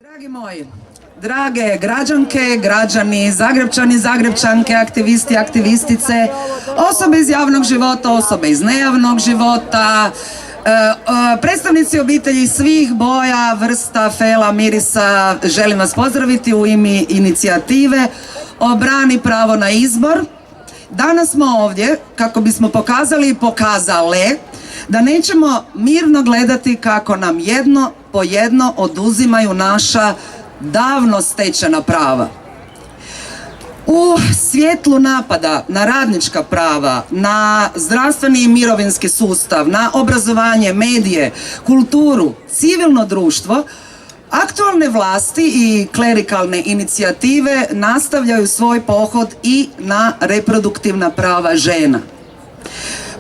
Dragi moji, drage građanke, građani, Zagrepčani, Zagrepčanke, aktivisti, aktivistice, osobe iz javnog života, osobe iz nejavnog života, predstavnici obitelji svih boja, vrsta, fela, mirisa, želim vas pozdraviti u ime inicijative Obrani pravo na izbor. Danas smo ovdje kako bismo pokazali i pokazale da nećemo mirno gledati kako nam jedno po jedno oduzimaju naša davno stečena prava. U svjetlu napada na radnička prava, na zdravstveni i mirovinski sustav, na obrazovanje, medije, kulturu, civilno društvo, aktualne vlasti i klerikalne inicijative nastavljaju svoj pohod i na reproduktivna prava žena.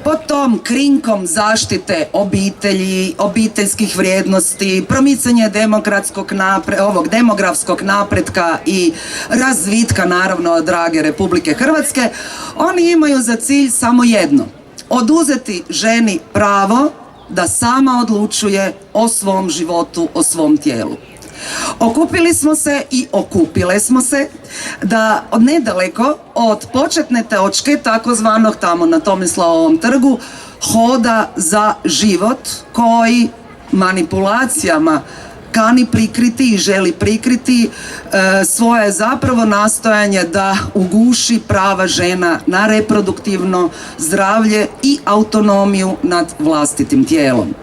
Pod tom krinkom zaštite obitelji, obiteljskih vrijednosti, promicanje demografskog napretka i razvitka, naravno, drage Republike Hrvatske, oni imaju za cilj samo jedno: oduzeti ženi pravo da sama odlučuje o svom životu, o svom tijelu. Okupili smo se i okupile smo se da nedaleko od početne točke, takozvanog tamo na Tomislavovom trgu, hoda za život koji manipulacijama kani prikriti i želi prikriti svoje zapravo nastojanje da uguši prava žena na reproduktivno zdravlje i autonomiju nad vlastitim tijelom.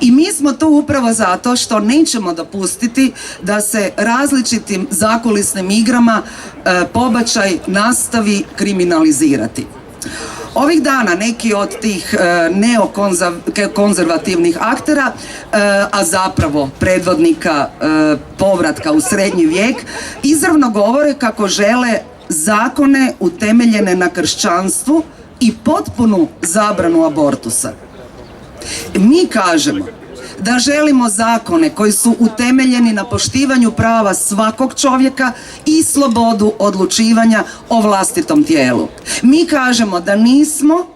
I mi smo tu upravo zato što nećemo dopustiti da se različitim zakulisnim igrama pobačaj nastavi kriminalizirati. Ovih dana neki od tih neokonzervativnih aktera, a zapravo predvodnika povratka u srednji vijek, izravno govore kako žele zakone utemeljene na kršćanstvu i potpunu zabranu abortusa. Mi kažemo da želimo zakone koji su utemeljeni na poštivanju prava svakog čovjeka i slobodu odlučivanja o vlastitom tijelu. Mi kažemo da nismo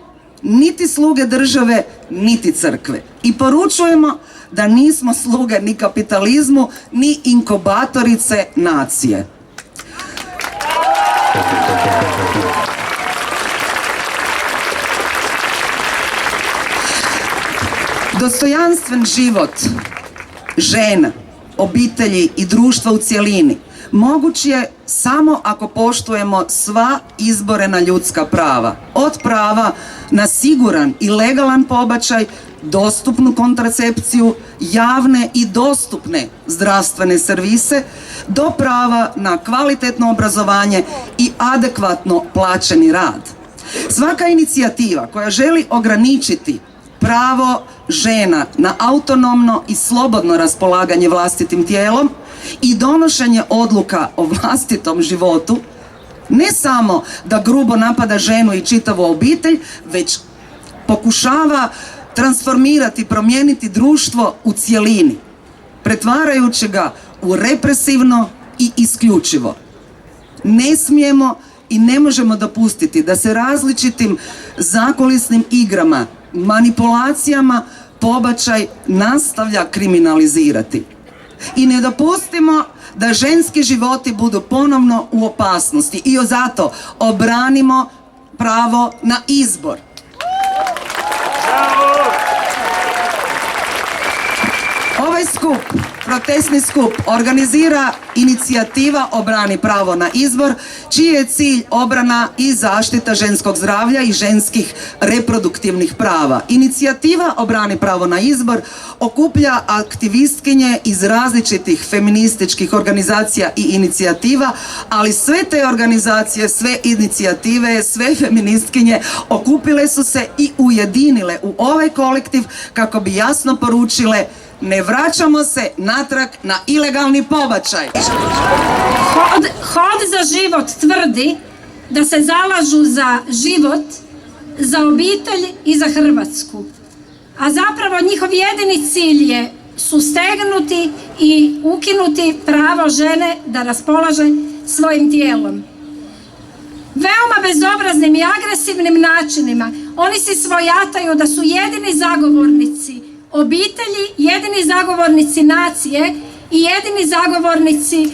niti sluge države, niti crkve. I poručujemo da nismo sluge ni kapitalizmu, ni inkubatorice nacije. Dostojanstven život žena, obitelji i društva u cjelini moguć je samo ako poštujemo sva izborena ljudska prava. Od prava na siguran i legalan pobačaj, dostupnu kontracepciju, javne i dostupne zdravstvene servise, do prava na kvalitetno obrazovanje i adekvatno plaćeni rad. Svaka inicijativa koja želi ograničiti pravo žena na autonomno i slobodno raspolaganje vlastitim tijelom i donošenje odluka o vlastitom životu ne samo da grubo napada ženu i čitavu obitelj, već pokušava transformirati, promijeniti društvo u cjelini, pretvarajući ga u represivno i isključivo. Ne smijemo i ne možemo dopustiti da se različitim zakulisnim igrama, manipulacijama pobačaj nastavlja kriminalizirati. I ne dopustimo da ženski životi budu ponovno u opasnosti. I zato obranimo pravo na izbor. Ovaj skup, protestni skup, organizira inicijativa Obrani pravo na izbor, čiji je cilj obrana i zaštita ženskog zdravlja i ženskih reproduktivnih prava. Inicijativa Obrani pravo na izbor okuplja aktivistkinje iz različitih feminističkih organizacija i inicijativa, ali sve te organizacije, sve inicijative, sve feministkinje okupile su se i ujedinile u ovaj kolektiv kako bi jasno poručile: ne vraćamo se natrag na ilegalni pobačaj. Hod za život tvrdi da se zalažu za život, za obitelj i za Hrvatsku. A zapravo njihov jedini cilj je sustegnuti i ukinuti pravo žene da raspolaže svojim tijelom. Veoma bezobraznim i agresivnim načinima oni se svojataju da su jedini zagovornici obitelji, jedini zagovornici nacije i jedini zagovornici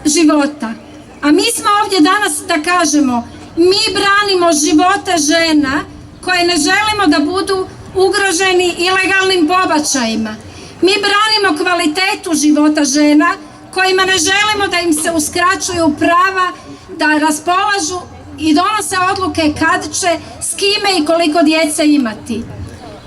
života. A mi smo ovdje danas da kažemo, mi branimo živote žena koje ne želimo da budu ugroženi ilegalnim pobačajima. Mi branimo kvalitetu života žena kojima ne želimo da im se uskraćuju prava da raspolažu i donose odluke kad će, s kime i koliko djece imati.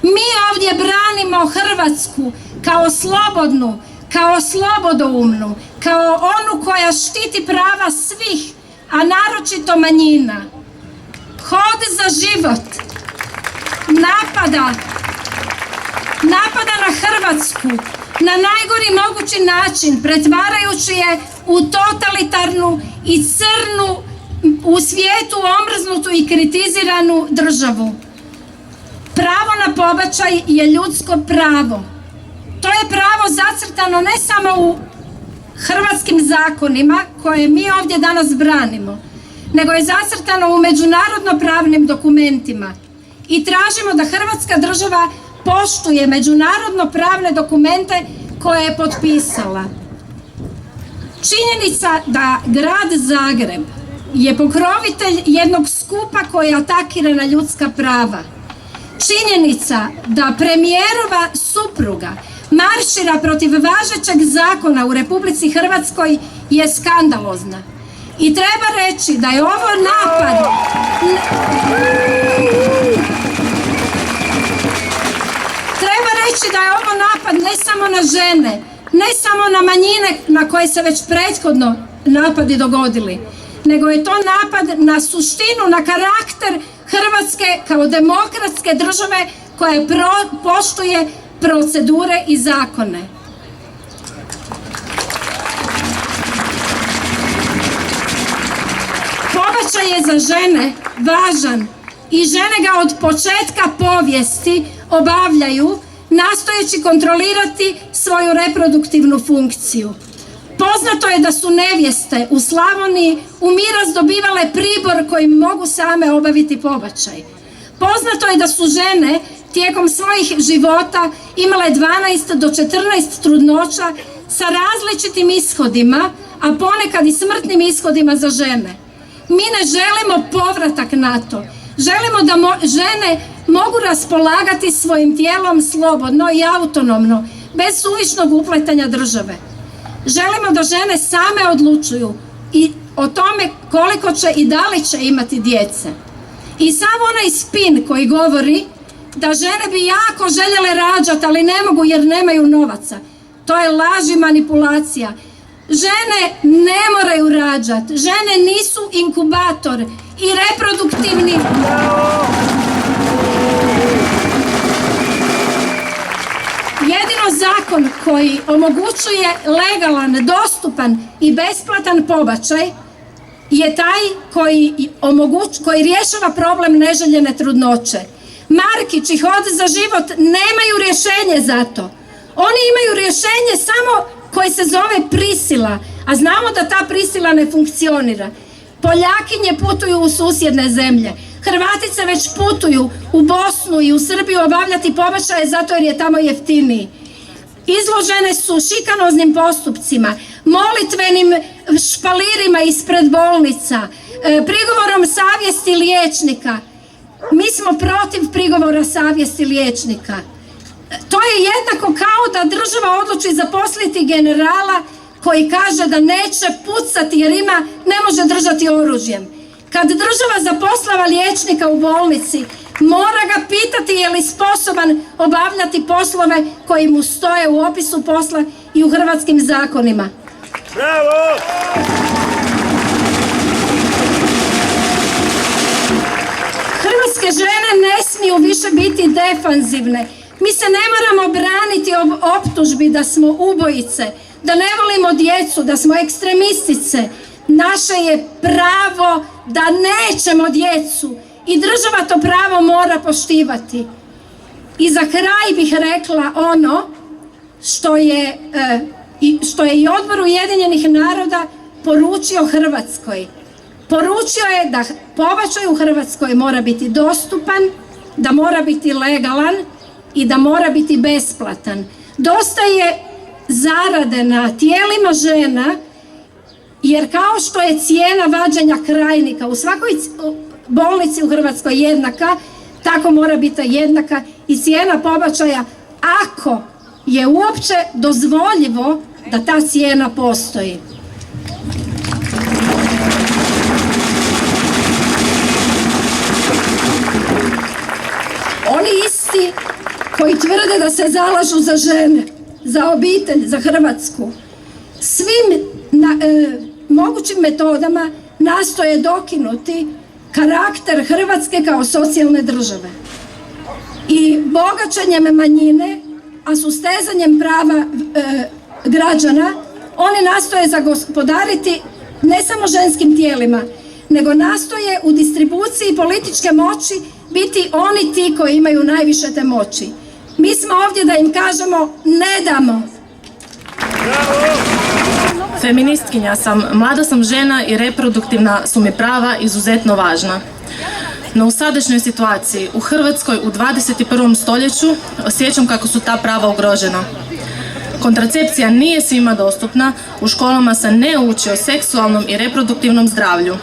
Mi ovdje branimo Hrvatsku kao slobodnu, kao slobodoumnu, kao onu koja štiti prava svih, a naročito manjina. Hod za život napada na Hrvatsku na najgori mogući način, pretvarajući je u totalitarnu i crnu, u svijetu omrznutu i kritiziranu državu. Pravo na pobačaj je ljudsko pravo. To je pravo zacrtano ne samo u hrvatskim zakonima koje mi ovdje danas branimo, nego je zacrtano u međunarodno pravnim dokumentima. I tražimo da Hrvatska država poštuje međunarodno pravne dokumente koje je potpisala. Činjenica da grad Zagreb je pokrovitelj jednog skupa koji atakira na ljudska prava. Činjenica da premijerova supruga maršira protiv važećeg zakona u Republici Hrvatskoj je skandalozna. I treba reći da je ovo napad ne samo na žene, ne samo na manjine na koje se već prethodno napadi dogodili, nego je to napad na suštinu, na karakter Hrvatske kao demokratske države koja poštuje procedure i zakone. Pobačaj je za žene važan i žene ga od početka povijesti obavljaju nastojeći kontrolirati svoju reproduktivnu funkciju. Poznato je da su nevjeste u Slavoniji u miraz dobivale pribor kojim mogu same obaviti pobačaj. Poznato je da su žene tijekom svojih života imale 12 do 14 trudnoća sa različitim ishodima, a ponekad i smrtnim ishodima za žene. Mi ne želimo povratak na to. Želimo da žene mogu raspolagati svojim tijelom slobodno i autonomno, bez suvišnog upletanja države. Želimo da žene same odlučuju i o tome koliko će i da li će imati djece. I sav onaj spin koji govori da žene bi jako željele rađati, ali ne mogu jer nemaju novaca. To je laž i manipulacija. Žene ne moraju rađati, žene nisu inkubator i reproduktivni. Jedino zakon koji omogućuje legalan, dostupan i besplatan pobačaj je taj koji rješava problem neželjene trudnoće. Markić i Hod za život nemaju rješenje za to. Oni imaju rješenje samo koje se zove prisila, a znamo da ta prisila ne funkcionira. Poljakinje putuju u susjedne zemlje, Hrvatice već putuju u Bosnu i u Srbiju obavljati pobačaje zato jer je tamo jeftiniji. Izložene su šikanoznim postupcima, molitvenim špalirima ispred bolnica, prigovorom savjesti liječnika. Mi smo protiv prigovora savjesti liječnika. To je jednako kao da država odluči zaposliti generala koji kaže da neće pucati jer ne može držati oružjem. Kad država zaposlava liječnika u bolnici, mora ga pitati je li sposoban obavljati poslove koji mu stoje u opisu posla i u hrvatskim zakonima. Bravo! Hrvatske žene ne smiju više biti defanzivne. Mi se ne moramo braniti optužbi da smo ubojice, da ne volimo djecu, da smo ekstremistice. Naše je pravo da nećemo djecu i država to pravo mora poštivati. I za kraj bih rekla ono što je i Odbor Ujedinjenih naroda poručio Hrvatskoj. Poručio je da pobačaj u Hrvatskoj mora biti dostupan, da mora biti legalan i da mora biti besplatan. Dosta je zarade na tijelima žena, jer kao što je cijena vađenja krajnika u svakoj bolnici u Hrvatskoj jednaka, tako mora biti jednaka i cijena pobačaja, ako je uopće dozvoljivo da ta cijena postoji. Oni isti koji tvrde da se zalažu za žene, za obitelj, za Hrvatsku, svim mogućim metodama nastoje dokinuti karakter Hrvatske kao socijalne države. I bogaćenjem manjine, a sustezanjem prava građana, oni nastoje zagospodariti ne samo ženskim tijelima, nego nastoje u distribuciji političke moći biti oni ti koji imaju najviše te moći. Mi smo ovdje da im kažemo ne damo. Feministkinja sam, mlada sam žena i reproduktivna su mi prava izuzetno važna. No u sadašnjoj situaciji u Hrvatskoj u 21. stoljeću osjećam kako su ta prava ugrožena. Kontracepcija nije svima dostupna, u školama se ne uči o seksualnom i reproduktivnom zdravlju.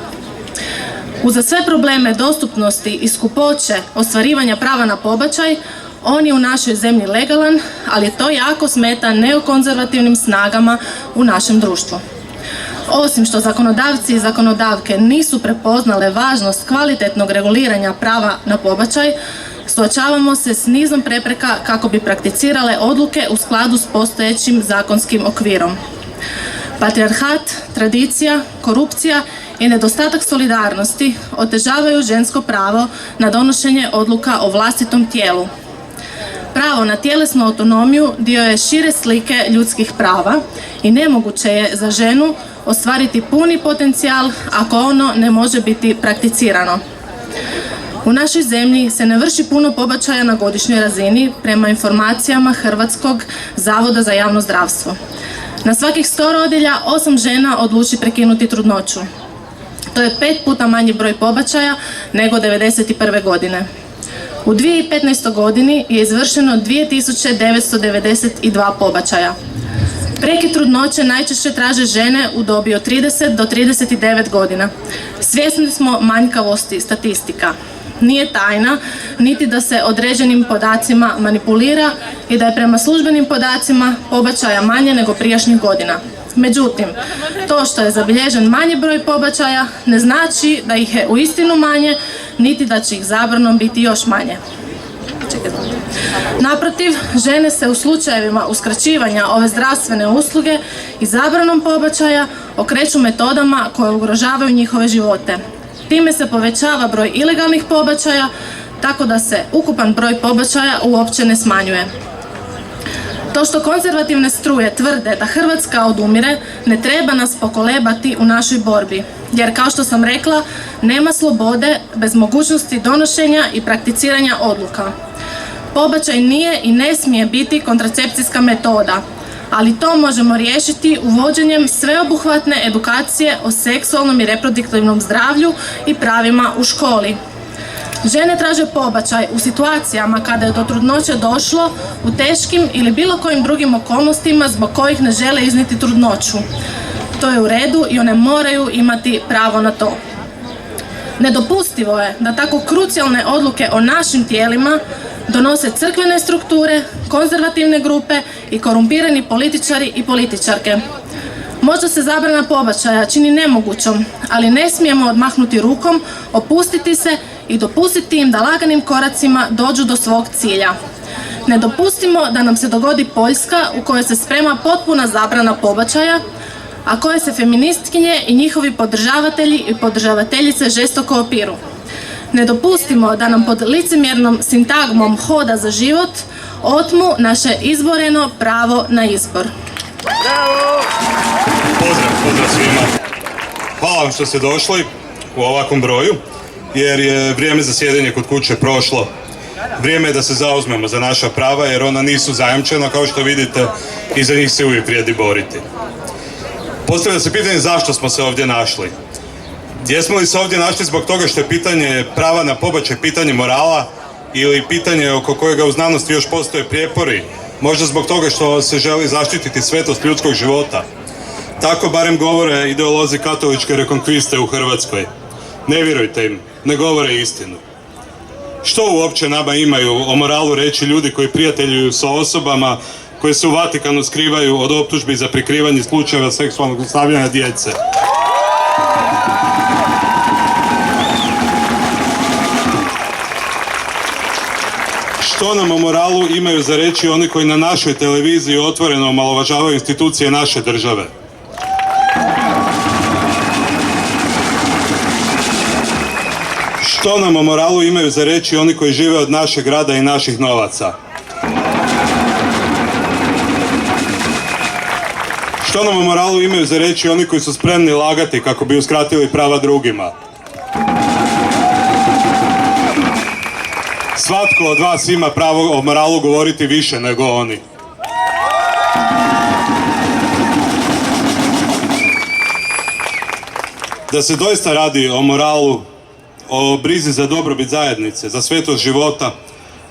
Uza sve probleme dostupnosti i skupoće ostvarivanja prava na pobačaj, on je u našoj zemlji legalan, ali to jako smeta neokonzervativnim snagama u našem društvu. Osim što zakonodavci i zakonodavke nisu prepoznale važnost kvalitetnog reguliranja prava na pobačaj, suočavamo se s nizom prepreka kako bi prakticirale odluke u skladu s postojećim zakonskim okvirom. Patrijarhat, tradicija, korupcija i nedostatak solidarnosti otežavaju žensko pravo na donošenje odluka o vlastitom tijelu. Pravo na tjelesnu autonomiju dio je šire slike ljudskih prava i nemoguće je za ženu ostvariti puni potencijal ako ono ne može biti prakticirano. U našoj zemlji se ne vrši puno pobačaja na godišnjoj razini prema informacijama Hrvatskog zavoda za javno zdravstvo. Na svakih 100 rodilja 8 žena odluči prekinuti trudnoću. To je 5 puta manji broj pobačaja nego 1991. godine. U 2015. godini je izvršeno 2992 pobačaja. Prekid trudnoće najčešće traže žene u dobi od 30 do 39 godina. Svjesni smo manjkavosti statistika. Nije tajna niti da se određenim podacima manipulira i da je prema službenim podacima pobačaja manje nego prijašnjih godina. Međutim, to što je zabilježen manji broj pobačaja ne znači da ih je uistinu manje, niti da će ih zabranom biti još manje. Naprotiv, žene se u slučajevima uskraćivanja ove zdravstvene usluge i zabranom pobačaja okreću metodama koje ugrožavaju njihove živote. Time se povećava broj ilegalnih pobačaja, tako da se ukupan broj pobačaja uopće ne smanjuje. To što konzervativne struje tvrde da Hrvatska odumire, ne treba nas pokolebati u našoj borbi, jer kao što sam rekla, nema slobode bez mogućnosti donošenja i prakticiranja odluka. Pobačaj nije i ne smije biti kontracepcijska metoda, ali to možemo riješiti uvođenjem sveobuhvatne edukacije o seksualnom i reproduktivnom zdravlju i pravima u školi. Žene traže pobačaj u situacijama kada je do trudnoće došlo u teškim ili bilo kojim drugim okolnostima zbog kojih ne žele iznijeti trudnoću. To je u redu i one moraju imati pravo na to. Nedopustivo je da tako krucijalne odluke o našim tijelima donose crkvene strukture, konzervativne grupe i korumpirani političari i političarke. Možda se zabrana pobačaja čini nemogućom, ali ne smijemo odmahnuti rukom, opustiti se i dopustiti im da laganim koracima dođu do svog cilja. Ne dopustimo da nam se dogodi Poljska u kojoj se sprema potpuna zabrana pobačaja, a koje se feministkinje i njihovi podržavatelji i podržavateljice žestoko opiru. Ne dopustimo da nam pod licemjernom sintagmom hoda za život otmu naše izboreno pravo na izbor. Pozdrav svima. Hvala vam što ste došli u ovakvom broju, jer je vrijeme za sjedenje kod kuće prošlo. Vrijeme je da se zauzmemo za naša prava, jer ona nisu zajamčena, kao što vidite, i za njih se uvijek vrijedi boriti. Postavlja se pitanje zašto smo se ovdje našli. Jesmo li se ovdje našli zbog toga što je pitanje prava na pobačaj pitanje morala ili pitanje oko kojega u znanosti još postoje prijepori Možda zbog toga što se želi zaštititi svetost ljudskog života. Tako barem govore ideolozi katoličke rekonkviste u Hrvatskoj. Ne vjerujte im, ne govore istinu. Što uopće nama imaju o moralu reći ljudi koji prijateljuju sa osobama koje se u Vatikanu skrivaju od optužbi za prikrivanje slučajeva seksualnog zlostavljanja djece? Što nam o moralu imaju za reći oni koji na našoj televiziji otvoreno omalovažavaju institucije naše države? Što nam o moralu imaju za reći oni koji žive od našeg rada i naših novaca? Što nam o moralu imaju za reći oni koji su spremni lagati kako bi uskratili prava drugima? Svatko od vas ima pravo o moralu govoriti više nego oni. Da se doista radi o moralu, o brizi za dobrobit zajednice, za svetost života,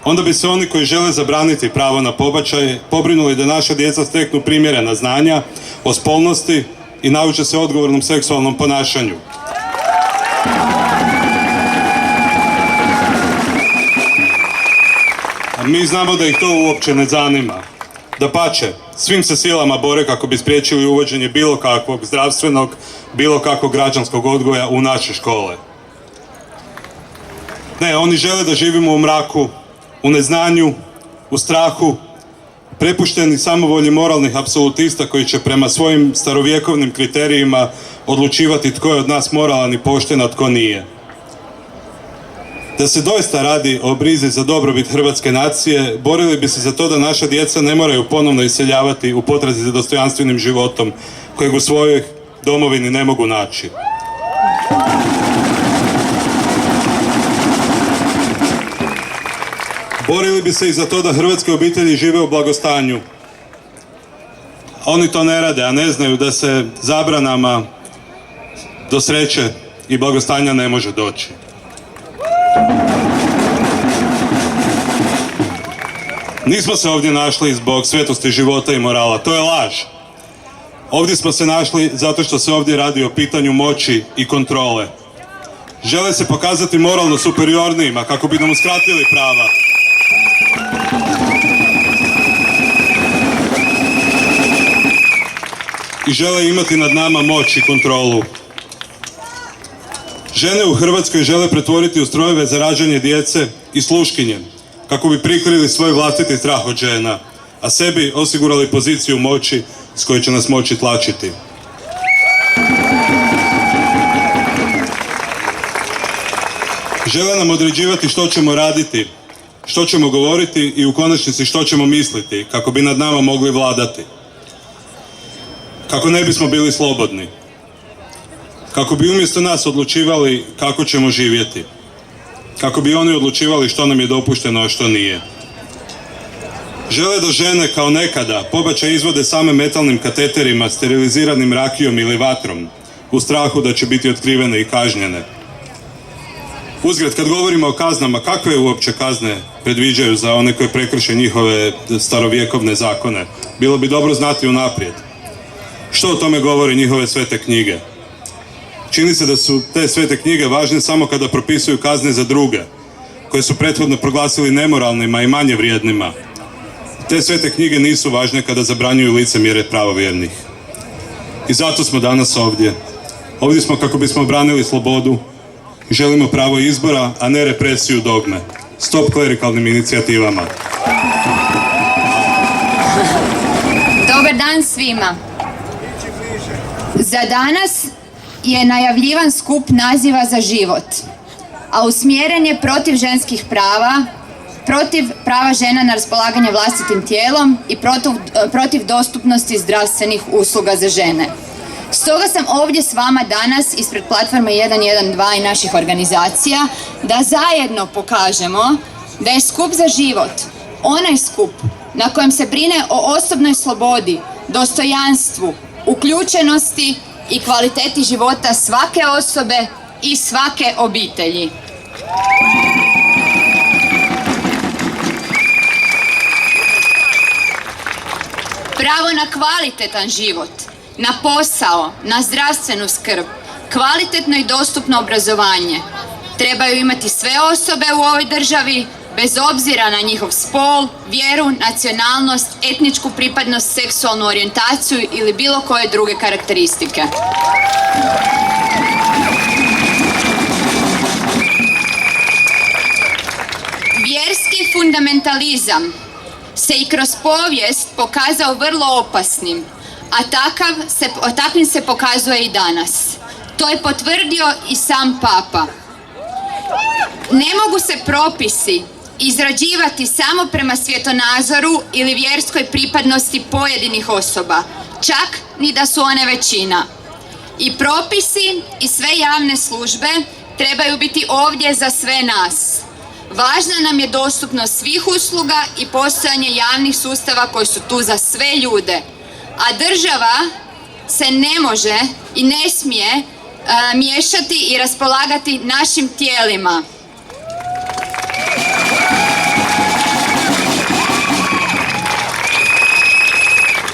onda bi se oni koji žele zabraniti pravo na pobačaj pobrinuli da naša djeca steknu primjerena znanja o spolnosti i nauče se odgovornom seksualnom ponašanju. A mi znamo da ih to uopće ne zanima. Dapače, svim se silama bore kako bi spriječili uvođenje bilo kakvog zdravstvenog, bilo kakvog građanskog odgoja u naše škole. Ne, oni žele da živimo u mraku, u neznanju, u strahu, prepušteni samovolji moralnih apsolutista koji će prema svojim starovjekovnim kriterijima odlučivati tko je od nas moralan i pošten, a tko nije. Da se doista radi o brizi za dobrobit hrvatske nacije, borili bi se za to da naša djeca ne moraju ponovno iseljavati u potrazi za dostojanstvenim životom, kojeg u svojoj domovini ne mogu naći. Borili bi se i za to da hrvatske obitelji žive u blagostanju. Oni to ne rade, a ne znaju da se zabranama do sreće i blagostanja ne može doći. Nismo se ovdje našli zbog svetosti života i morala, to je laž. Ovdje smo se našli zato što se ovdje radi o pitanju moći i kontrole. Žele se pokazati moralno superiornijima kako bi nam uskratili prava. I žele imati nad nama moć i kontrolu. Žene u Hrvatskoj žele pretvoriti u strojeve za rađanje djece i sluškinje, kako bi prikrili svoj vlastiti strah od žena, a sebi osigurali poziciju moći s kojoj će nas moći tlačiti. Žele nam određivati što ćemo raditi, što ćemo govoriti i u konačnici što ćemo misliti, kako bi nad nama mogli vladati. Kako ne bismo bili slobodni. Kako bi umjesto nas odlučivali kako ćemo živjeti. Kako bi oni odlučivali što nam je dopušteno, a što nije. Žele da žene kao nekada pobačaj izvode same metalnim kateterima, steriliziranim rakijom ili vatrom, u strahu da će biti otkrivene i kažnjene. Uzgred, kad govorimo o kaznama, kakve uopće kazne predviđaju za one koje prekrše njihove starovjekovne zakone? Bilo bi dobro znati unaprijed. Što o tome govore njihove svete knjige? Čini se da su te svete knjige važne samo kada propisuju kazne za druge, koje su prethodno proglasili nemoralnima i manje vrijednima. Te svete knjige nisu važne kada zabranjuju licemjere pravovjernih. I zato smo danas ovdje. Ovdje smo kako bismo branili slobodu i želimo pravo izbora, a ne represiju dogme. Stop klerikalnim inicijativama. Dobar dan svima. Za danas je najavljivan skup naziva za život, a usmjeren je protiv ženskih prava, protiv prava žena na raspolaganje vlastitim tijelom i protiv dostupnosti zdravstvenih usluga za žene. Stoga sam ovdje s vama danas ispred platforme 112 i naših organizacija da zajedno pokažemo da je skup za život onaj skup na kojem se brine o osobnoj slobodi, dostojanstvu, uključenosti i kvaliteti života svake osobe i svake obitelji. pravo na kvalitetan život, na posao, na zdravstvenu skrb, kvalitetno i dostupno obrazovanje trebaju imati sve osobe u ovoj državi, bez obzira na njihov spol, vjeru, nacionalnost, etničku pripadnost, seksualnu orijentaciju ili bilo koje druge karakteristike. Vjerski fundamentalizam se i kroz povijest pokazao vrlo opasnim, a takvim se pokazuje i danas. To je potvrdio i sam Papa. Ne mogu se propisi izrađivati samo prema svjetonazoru ili vjerskoj pripadnosti pojedinih osoba, čak ni da su one većina. I propisi i sve javne službe trebaju biti ovdje za sve nas. Važna nam je dostupnost svih usluga i postojanje javnih sustava koji su tu za sve ljude. A država se ne može i ne smije miješati i raspolagati našim tijelima.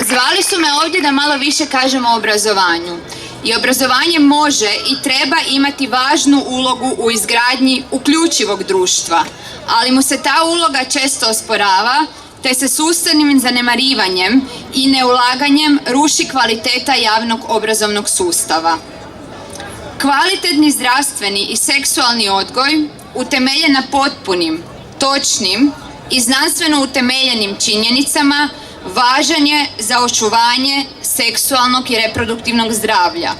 Zvali su me ovdje da malo više kažemo o obrazovanju. I obrazovanje može i treba imati važnu ulogu u izgradnji uključivog društva, ali mu se ta uloga često osporava, te se sustavnim zanemarivanjem i neulaganjem ruši kvaliteta javnog obrazovnog sustava. Kvalitetni zdravstveni i seksualni odgoj utemeljen na potpunim, točnim i znanstveno utemeljenim činjenicama važan je za očuvanje seksualnog i reproduktivnog zdravlja.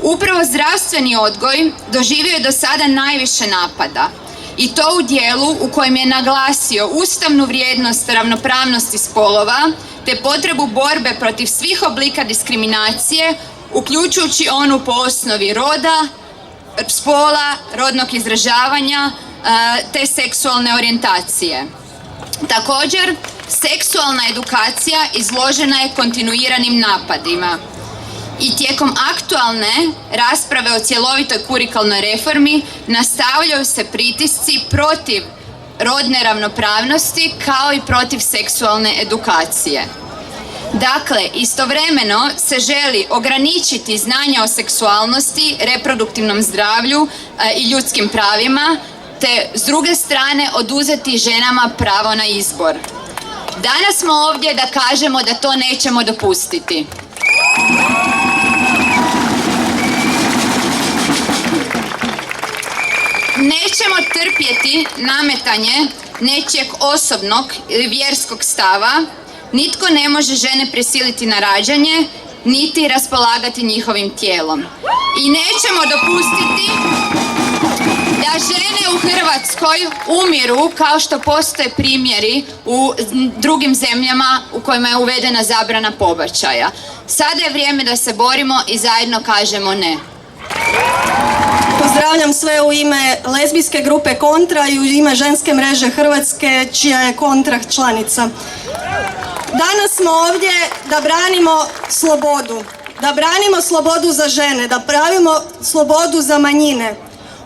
Upravo zdravstveni odgoj doživio je do sada najviše napada i to u dijelu u kojem je naglasio ustavnu vrijednost ravnopravnosti spolova te potrebu borbe protiv svih oblika diskriminacije, uključujući onu po osnovi roda, spola, rodnog izražavanja te seksualne orijentacije. Također, seksualna edukacija izložena je kontinuiranim napadima. I tijekom aktualne rasprave o cjelovitoj kurikulnoj reformi nastavljaju se pritisci protiv rodne ravnopravnosti kao i protiv seksualne edukacije. Dakle, istovremeno se želi ograničiti znanja o seksualnosti, reproduktivnom zdravlju i ljudskim pravima, te s druge strane oduzeti ženama pravo na izbor. Danas smo ovdje da kažemo da to nećemo dopustiti. Nećemo trpjeti nametanje nečijeg osobnog ili vjerskog stava. Nitko ne može žene prisiliti na rađanje, niti raspolagati njihovim tijelom. I nećemo dopustiti da žene u Hrvatskoj umiru kao što postoje primjeri u drugim zemljama u kojima je uvedena zabrana pobačaja. Sada je vrijeme da se borimo i zajedno kažemo ne. Pozdravljam sve u ime lezbijske grupe Kontra i u ime ženske mreže Hrvatske, čija je Kontra članica. Danas smo ovdje da branimo slobodu. Da branimo slobodu za žene, da pravimo slobodu za manjine.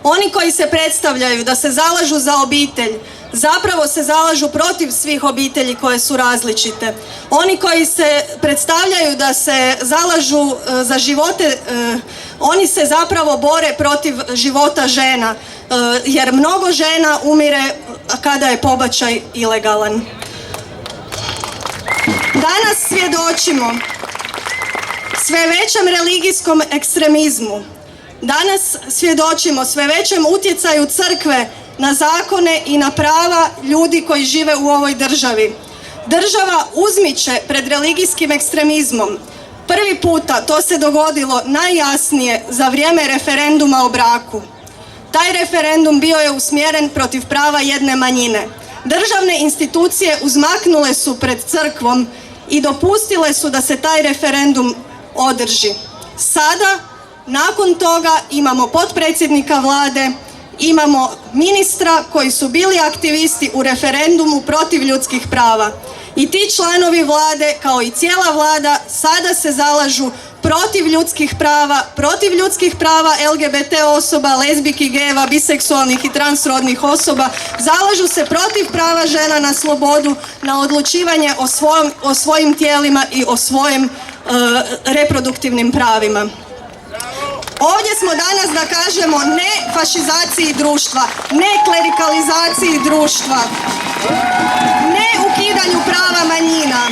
Oni koji se predstavljaju da se zalažu za obitelj, zapravo se zalažu protiv svih obitelji koje su različite. Oni koji se predstavljaju da se zalažu za živote, oni se zapravo bore protiv života žena, jer mnogo žena umire kada je pobačaj ilegalan. Danas svjedočimo sve većem religijskom ekstremizmu. Danas svjedočimo sve većem utjecaju crkve na zakone i na prava ljudi koji žive u ovoj državi. Država uzmiče pred religijskim ekstremizmom. Prvi puta to se dogodilo najjasnije za vrijeme referenduma o braku. Taj referendum bio je usmjeren protiv prava jedne manjine. Državne institucije uzmaknule su pred crkvom i dopustile su da se taj referendum održi. Sada, nakon toga, imamo potpredsjednika vlade, imamo ministra koji su bili aktivisti u referendumu protiv ljudskih prava. I ti članovi vlade, kao i cijela vlada, sada se zalažu protiv ljudskih prava LGBT osoba, lezbijki, gejeva, biseksualnih i transrodnih osoba, zalažu se protiv prava žena na slobodu, na odlučivanje o svojim tijelima i o svojim reproduktivnim pravima. Ovdje smo danas da kažemo ne fašizaciji društva, ne klerikalizaciji društva, ne ukidanju prava manjina.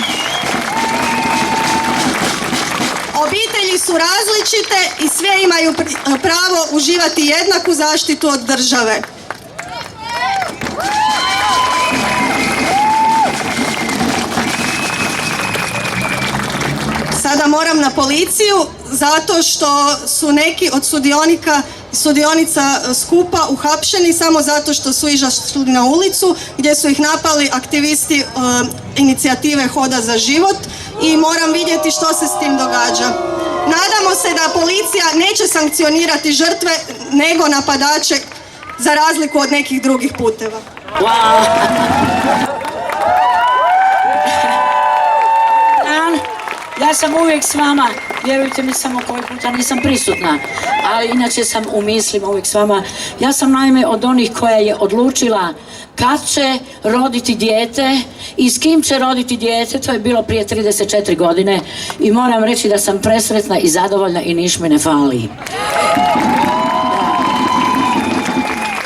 Obitelji su različite i sve imaju pravo uživati jednaku zaštitu od države. Sada moram na policiju zato što su neki od sudionica skupa uhapšeni samo zato što su izašli na ulicu gdje su ih napali aktivisti inicijative Hoda za život i moram vidjeti što se s tim događa. Nadamo se da policija neće sankcionirati žrtve nego napadače za razliku od nekih drugih puteva. Ja sam uvijek s vama, vjerujte mi, samo koji puta nisam prisutna, ali inače sam u mislima uvijek s vama. Ja sam naime od onih koja je odlučila kad će roditi dijete i s kim će roditi dijete, to je bilo prije 34 godine i moram reći da sam presretna i zadovoljna i niš mi ne fali.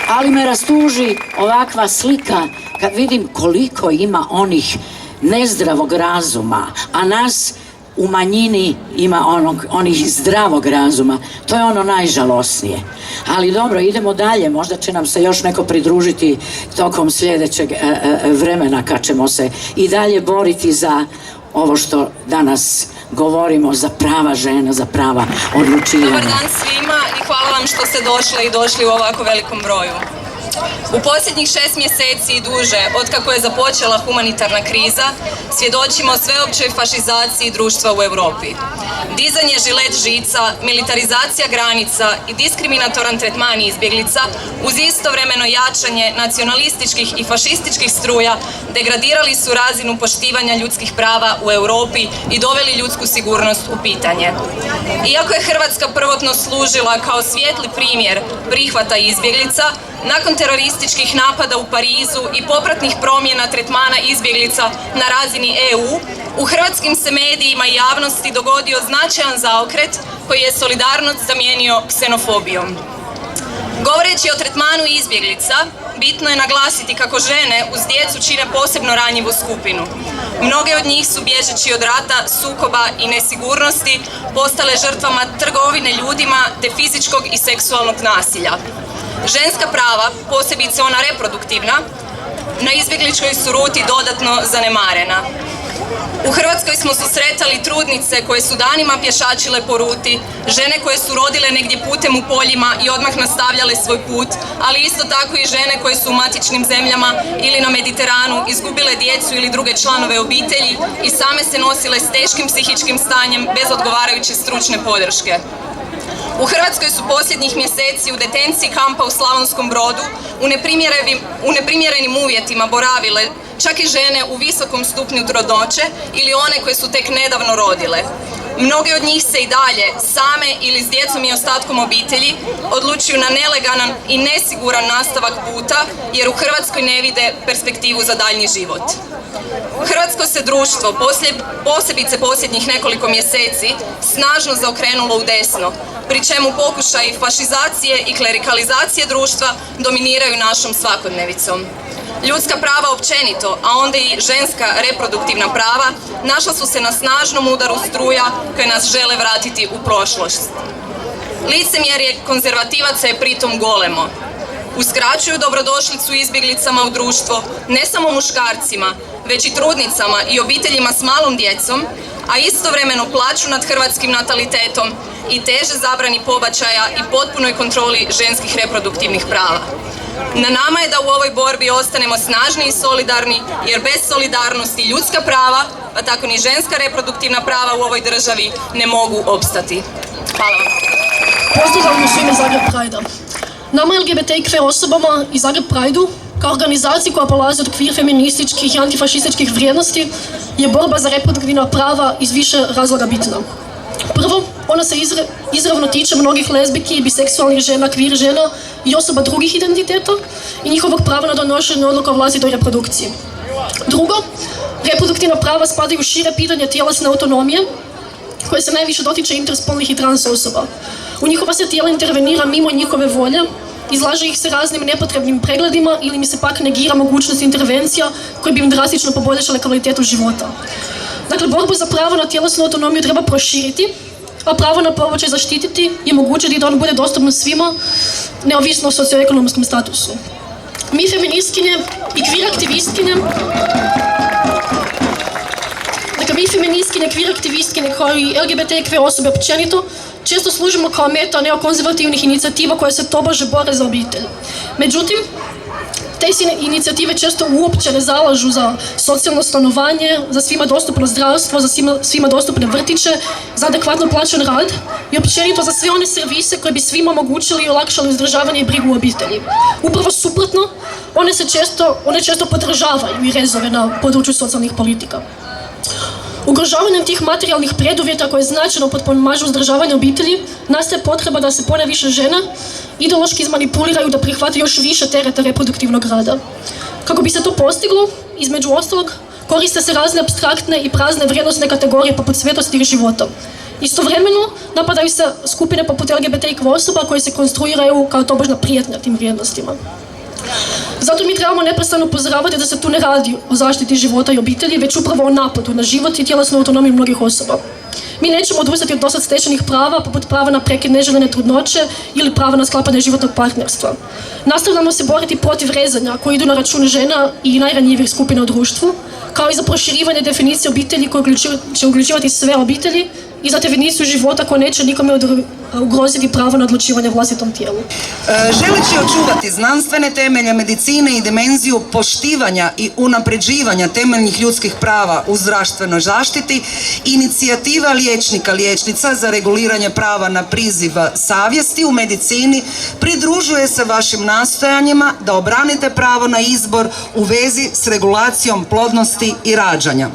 Ali me rastuži ovakva slika kad vidim koliko ima onih nezdravog razuma, a nas u manjini ima onih zdravog razuma. To je ono najžalosnije. Ali dobro, idemo dalje. Možda će nam se još neko pridružiti tokom sljedećeg vremena kad ćemo se i dalje boriti za ovo što danas govorimo, za prava žena, za prava odlučivanja. Dobar dan svima i hvala vam što ste došli u ovako velikom broju. U posljednjih 6 mjeseci i duže, otkako je započela humanitarna kriza, svjedočimo sveopćoj fašizaciji društva u Europi. Dizanje žilet žica, militarizacija granica i diskriminatoran tretman izbjeglica uz istovremeno jačanje nacionalističkih i fašističkih struja degradirali su razinu poštivanja ljudskih prava u Europi i doveli ljudsku sigurnost u pitanje. Iako je Hrvatska prvotno služila kao svijetli primjer prihvata izbjeglica, nakon terorističkih napada u Parizu i popratnih promjena tretmana izbjeglica na razini EU, u hrvatskim se medijima i javnosti dogodio značajan zaokret koji je solidarnost zamijenio ksenofobijom. Govoreći o tretmanu izbjeglica, bitno je naglasiti kako žene uz djecu čine posebno ranjivu skupinu. Mnoge od njih su bježeći od rata, sukoba i nesigurnosti postale žrtvama trgovine ljudima te fizičkog i seksualnog nasilja. Ženska prava, posebice ona reproduktivna, na izbjegličkoj su ruti dodatno zanemarena. U Hrvatskoj smo susretali trudnice koje su danima pješačile po ruti, žene koje su rodile negdje putem u poljima i odmah nastavljale svoj put, ali isto tako i žene koje su u matičnim zemljama ili na Mediteranu izgubile djecu ili druge članove obitelji i same se nosile s teškim psihičkim stanjem bez odgovarajuće stručne podrške. U Hrvatskoj su posljednjih mjeseci u detenciji kampa u Slavonskom Brodu u neprimjerenim uvjetima boravile čak i žene u visokom stupnju trudnoće ili one koje su tek nedavno rodile. Mnoge od njih se i dalje, same ili s djecom i ostatkom obitelji, odlučuju na nelegalan i nesiguran nastavak puta jer u Hrvatskoj ne vide perspektivu za daljnji život. Hrvatsko se društvo, posebice posljednjih nekoliko mjeseci, snažno zaokrenulo u desno, pri čemu pokušaj fašizacije i klerikalizacije društva dominiraju našom svakodnevicom. Ljudska prava općenito, a onda i ženska reproduktivna prava, našla su se na snažnom udaru struja koje nas žele vratiti u prošlost. Licemjerje konzervativaca je pritom golemo. Uskraćuju dobrodošlicu izbjeglicama u društvo, ne samo muškarcima, već i trudnicama i obiteljima s malom djecom, a istovremeno plaču nad hrvatskim natalitetom i teže zabrani pobačaja i potpunoj kontroli ženskih reproduktivnih prava. Na nama je da u ovoj borbi ostanemo snažni i solidarni, jer bez solidarnosti ljudska prava, pa tako ni ženska reproduktivna prava u ovoj državi ne mogu opstati. Hvala vam. Pozdravljam u ime Zagreb Pride-a. Nama LGBT i queer osobama i Zagreb Pride-u, kao organizaciji koja polazi od queer feminističkih i antifašističkih vrijednosti, je borba za reproduktivna prava iz više razloga bitna. Prvo, ona se izravno tiče mnogih lezbijki, biseksualnih žena, kvir žena i osoba drugih identiteta i njihovog prava na donošenje odluka o vlastitoj reprodukciji. Drugo, reproduktivna prava spadaju u šire pitanje tjelesne autonomije, koje se najviše dotiče interspolnih i trans osoba. U njihova se tijela intervenira mimo njihove volje, izlaže ih se raznim nepotrebnim pregledima ili mi se pak negira mogućnost intervencija koje bi im drastično poboljšale kvalitetu života. Dakle, borbu za pravo na tjelesnu autonomiju treba proširiti, a pravo na pobačaj zaštititi i omogućiti da on bude dostupno svima, neovisno o socioekonomskom statusu. Mi feministkinje i kvir aktivistkinje, kvir aktivistkinje kao i LGBTQ osobe općenito često služimo kao meta neokonzervativnih inicijativa koje se tobože bore za obitelj. Međutim, te se inicijative često uopće ne zalažu za socijalno stanovanje, za svima dostupno zdravstvo, za svima dostupne vrtiće, za adekvatno plaćen rad i općenito za sve one servise koje bi svima omogućili i olakšali uzdržavanje i brigu u obitelji. Upravo suprotno, one često podržavaju i rezove na području socijalnih politika. Ugrožavanjem tih materijalnih preduvjeta koje značajno potpomažu uzdržavanje obitelji, nastaje potreba da se ponajviše žena ideološki izmanipuliraju da prihvate još više tereta reproduktivnog rada. Kako bi se to postiglo, između ostalog, koriste se razne apstraktne i prazne vrijednosne kategorije poput svetosti i života. Istovremeno, napadaju se skupine poput LGBTQ osoba koje se konstruiraju kao tobožna prijetnja tim vrijednostima. Zato mi trebamo neprestano upozoravati da se tu ne radi o zaštiti života i obitelji, već upravo o napadu na život i tjelesnu autonomiju mnogih osoba. Mi nećemo odustati od dosad stečenih prava, poput prava na prekid neželjene trudnoće ili prava na sklapanje životnog partnerstva. Nastavljamo se boriti protiv rezanja koji idu na račun žena i najranjivijih skupina u društvu, kao i za proširivanje definicije obitelji koje će uključivati sve obitelji i za definiciju života koja neće nikome ugroziti pravo na odlučivanje vlastitom tijelu. Želeći očuvati znanstvene temelje medicine i dimenziju poštivanja i unapređivanja temeljnih ljudskih prava u zdravstvenoj zaštiti, inicijativa liječnika za reguliranje prava na priziv savjesti u medicini pridružuje se vašim nastojanjima da obranite pravo na izbor u vezi s regulacijom plodnosti i rađanja.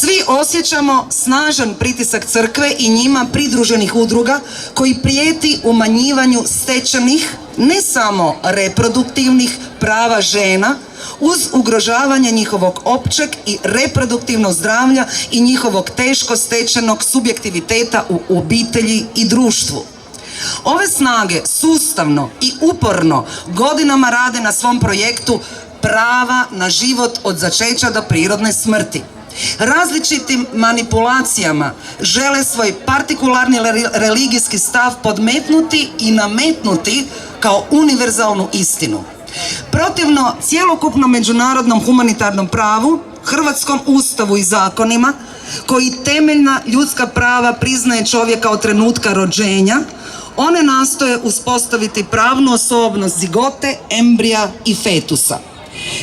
Svi osjećamo snažan pritisak crkve i njima pridruženih udruga koji prijeti umanjivanju stečenih, ne samo reproduktivnih prava žena, uz ugrožavanje njihovog općeg i reproduktivnog zdravlja i njihovog teško stečenog subjektiviteta u obitelji i društvu. Ove snage sustavno i uporno godinama rade na svom projektu prava na život od začeća do prirodne smrti. Različitim manipulacijama žele svoj partikularni religijski stav podmetnuti i nametnuti kao univerzalnu istinu. Protivno cjelokupnom međunarodnom humanitarnom pravu, hrvatskom ustavu i zakonima, koji temeljna ljudska prava priznaje čovjeka od trenutka rođenja, one nastoje uspostaviti pravnu osobnost zigote, embrija i fetusa.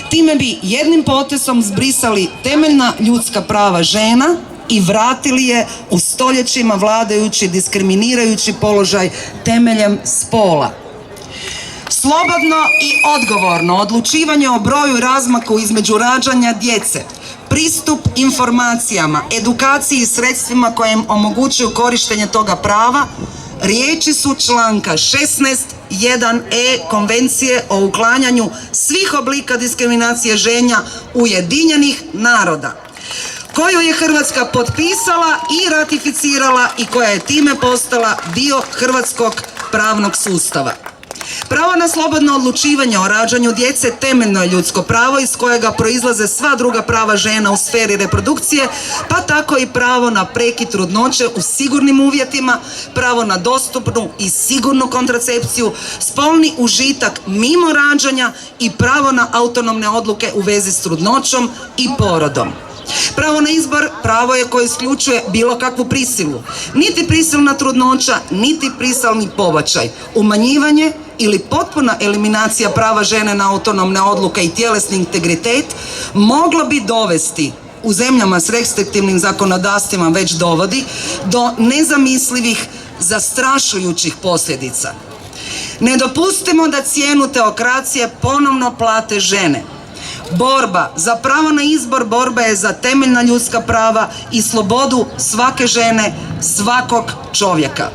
Time bi jednim potezom zbrisali temeljna ljudska prava žena i vratili je u stoljećima vladajući diskriminirajući položaj temeljem spola. Slobodno i odgovorno odlučivanje o broju i razmaku između rađanja djece, pristup informacijama, edukaciji i sredstvima koje im omogućuju korištenje toga prava, riječi su članka 16.1e Konvencije o uklanjanju svih oblika diskriminacije žena Ujedinjenih naroda, koju je Hrvatska potpisala i ratificirala i koja je time postala dio hrvatskog pravnog sustava. Pravo na slobodno odlučivanje o rađanju djece temeljno je ljudsko pravo iz kojega proizlaze sva druga prava žena u sferi reprodukcije, pa tako i pravo na prekid trudnoće u sigurnim uvjetima, pravo na dostupnu i sigurnu kontracepciju, spolni užitak mimo rađanja i pravo na autonomne odluke u vezi s trudnoćom i porodom. Pravo na izbor pravo je koje isključuje bilo kakvu prisilu. Niti prisilna trudnoća, niti prisilni pobačaj, umanjivanje ili potpuna eliminacija prava žene na autonomne odluke i tjelesni integritet moglo bi dovesti, u zemljama s restriktivnim zakonodavstvima već dovodi, do nezamislivih, zastrašujućih posljedica. Ne dopustimo da cijenu teokracije ponovno plate žene. Borba za pravo na izbor, borba je za temeljna ljudska prava i slobodu svake žene, svakog čovjeka.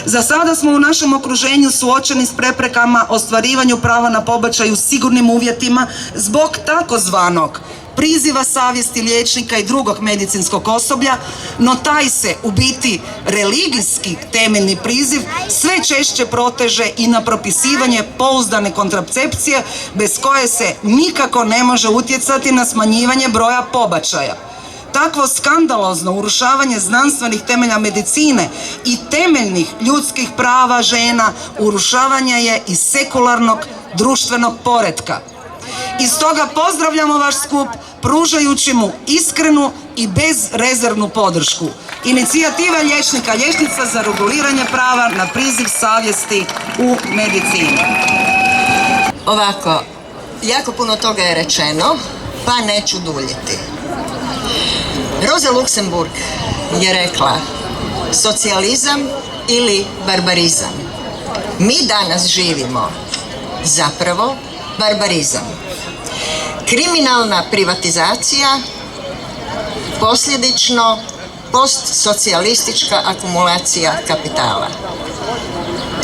Za sada smo u našem okruženju suočeni s preprekama ostvarivanju prava na pobačaj u sigurnim uvjetima zbog takozvanog priziva savjesti liječnika i drugog medicinskog osoblja, no taj se u biti religijski temeljni priziv sve češće proteže i na propisivanje pouzdane kontracepcije bez koje se nikako ne može utjecati na smanjivanje broja pobačaja. Takvo skandalozno urušavanje znanstvenih temelja medicine i temeljnih ljudskih prava žena urušavanje je i sekularnog društvenog poretka. I stoga pozdravljamo vaš skup pružajući mu iskrenu i bezrezervnu podršku. Inicijativa liječnika, liječnica za reguliranje prava na priziv savjesti u medicini. Ovako, jako puno toga je rečeno, pa neću duljiti. Rosa Luxemburg je rekla socijalizam ili barbarizam. Mi danas živimo zapravo barbarizam. Kriminalna privatizacija, posljedično postsocijalistička akumulacija kapitala.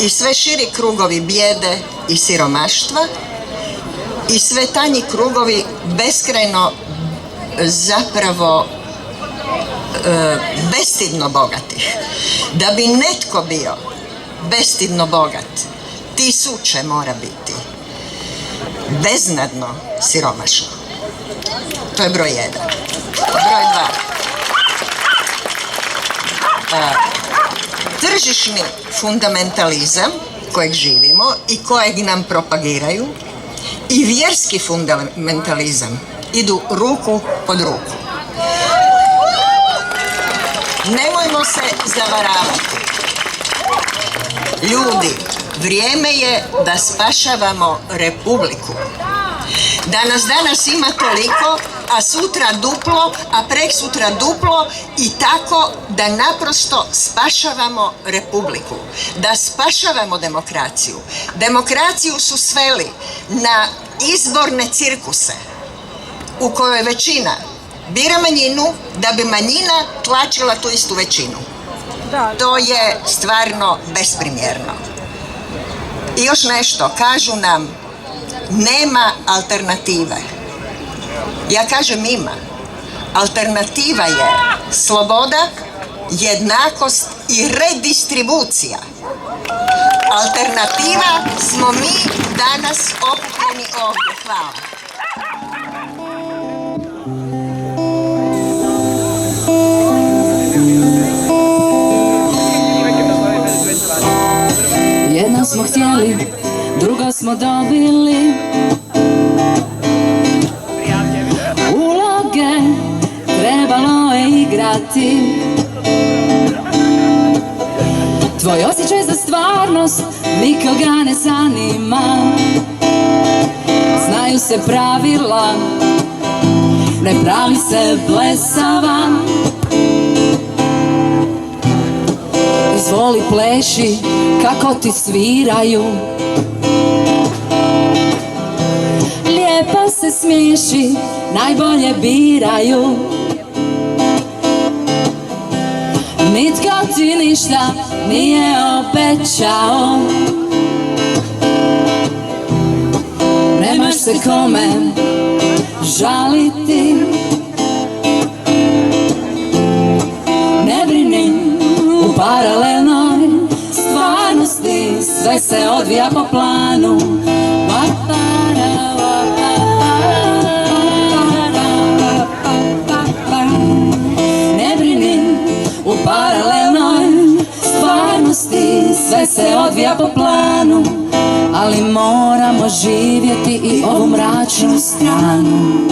I sve širi krugovi bijede i siromaštva i sve tanji krugovi beskrajno zapravo bestidno bogatih. Da bi netko bio bestidno bogat, tisuće mora biti beznadno siromašno. To je broj 1. Broj 2. Tržišni fundamentalizam kojeg živimo i kojeg nam propagiraju i vjerski fundamentalizam idu ruku pod ruku. Nemojmo se zavaravati. Ljudi, vrijeme je da spašavamo Republiku. Da nas danas ima toliko, a sutra duplo, a preksutra duplo i tako da naprosto spašavamo Republiku. Da spašavamo demokraciju. Demokraciju su sveli na izborne cirkuse u kojoj većina bira manjinu da bi manjina tlačila tu istu većinu. To je stvarno besprimjerno. I još nešto, kažu nam, nema alternative. Ja kažem ima. Alternativa je sloboda, jednakost i redistribucija. Alternativa smo mi danas okupljeni ovdje. Hvala. Jedno smo htjeli, drugo smo dobili. Uloge trebalo je igrati. Tvoj osjećaj za stvarnost nikoga ne zanima. Znaju se pravila, ne pravi se blesava. Izvoli pleši kako ti sviraju. Lijepo se smiješi, najbolje biraju. Nitko ti ništa nije obećao. Nemaš se kome žaliti. Ne brini, u paralelnoj stvarnosti sve se odvija po planu. Ne brini, u paralelnoj stvarnosti sve se odvija po planu, ali moramo živjeti i ovu mračnu stranu.